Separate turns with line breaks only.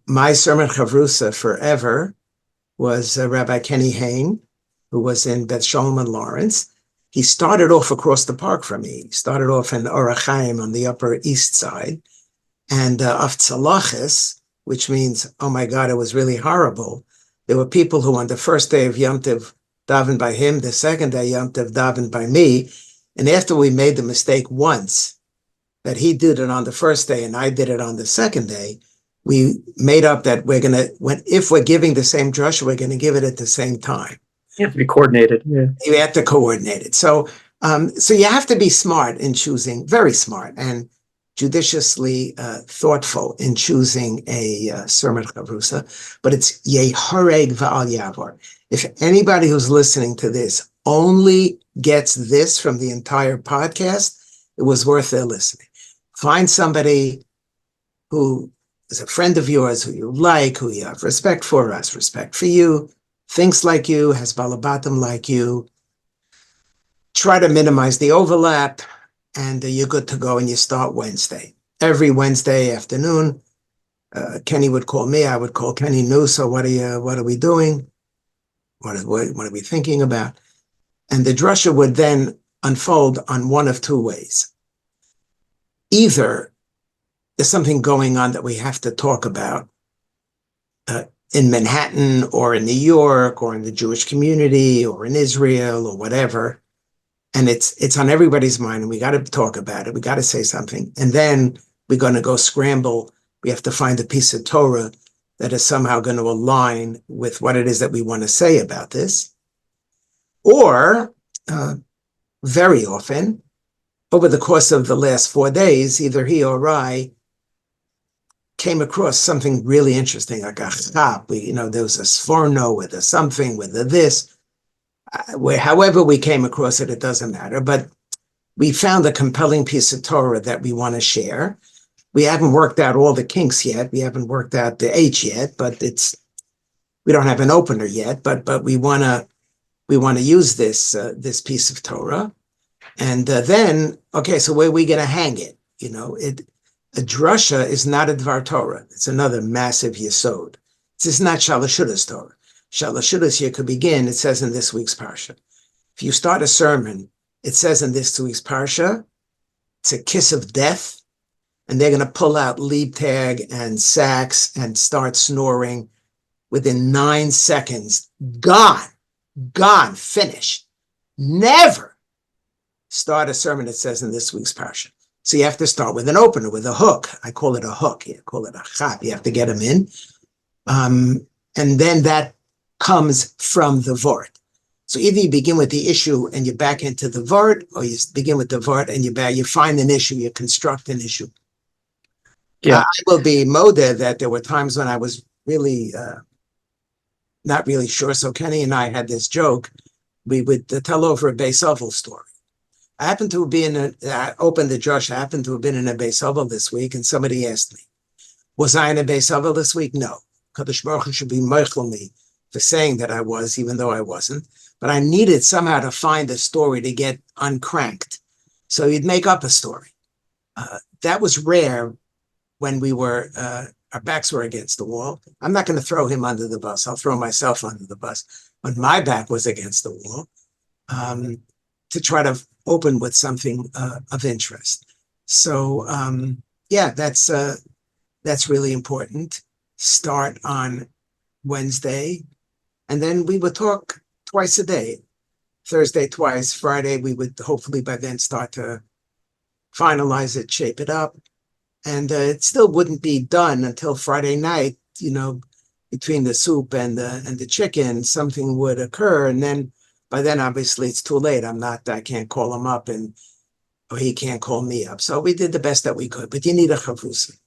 My sermon Chavrusa forever was Rabbi Kenny Hain, who was in Beth Shalom and Lawrence. He started off across the park from me. He started off in Orach Chaim on the Upper East Side. And of Tzalachis, which means, oh my God, it was really horrible. There were people who on the first day of Yom Tov davened by him, the second day Yom Tov davened by me. And after we made the mistake once, that he did it on the first day and I did it on the second day, we made up that if we're giving the same drasha, we're going to give it at the same time.
You have to be coordinated. Yeah.
You have to coordinate it. So you have to be smart in choosing, very smart and judiciously thoughtful in choosing a sermon chavrusa. But it's yehareg va'al yavor. If anybody who's listening to this only gets this from the entire podcast, it was worth their listening. Find somebody who is a friend of yours, who you like, who you have respect for, has respect for you, thinks like you, has balabatim like you. Try to minimize the overlap, and you're good to go, and you start Wednesday. Every Wednesday afternoon, Kenny would call me, I would call Kenny new, so what are we doing? What are we thinking about? And the drasha would then unfold on one of two ways. Either there's something going on that we have to talk about in Manhattan or in New York or in the Jewish community or in Israel or whatever, and it's on everybody's mind and we got to talk about it. We got to say something. And then we're going to go scramble. We have to find a piece of Torah that is somehow going to align with what it is that we want to say about this. Or very often, over the course of the last 4 days, either he or I came across something really interesting, like a chap. There was a sforno with a something, with a this. However we came across it, it doesn't matter. But we found a compelling piece of Torah that we want to share. We haven't worked out all the kinks yet. We haven't worked out the H yet, but we don't have an opener yet. But we want to use this piece of Torah. And then, okay, so where are we going to hang it? A drasha is not a dvar Torah. It's another massive yesod. This is not shalashudas Torah. Shalashudas here could begin, it says in this week's parsha. If you start a sermon, it says in this week's parsha, it's a kiss of death, and they're going to pull out lead tag and sax and start snoring within 9 seconds. Gone, finished. Never start a sermon, it says in this week's parsha. So you have to start with an opener, with a hook. I call it a hook. You call it a chap. You have to get them in. And then that comes from the vort. So either you begin with the issue and you back into the vort, or you begin with the vort and you find an issue, you construct an issue. Yeah. I will be modeh that there were times when I was really not really sure. So Kenny and I had this joke. We would tell over a Beis Ovel story. I happened to be I opened the drush, I happened to have been in a Beis Ovel this week, and somebody asked me, was I in a Beis Ovel this week? No. Kadosh Baruch Hu should be meichel me for saying that I was, even though I wasn't. But I needed somehow to find a story to get uncranked. So you'd make up a story. That was rare when we were, our backs were against the wall. I'm not going to throw him under the bus. I'll throw myself under the bus. When my back was against the wall, to try to open with something of interest. So that's really important. Start on Wednesday, and then we would talk twice a day. Thursday twice, Friday we would hopefully by then start to finalize it, shape it up, and it still wouldn't be done until Friday night. Between the soup and the chicken, something would occur, and then by then, obviously, it's too late. I can't call him up or he can't call me up. So we did the best that we could, but you need a chavrusa.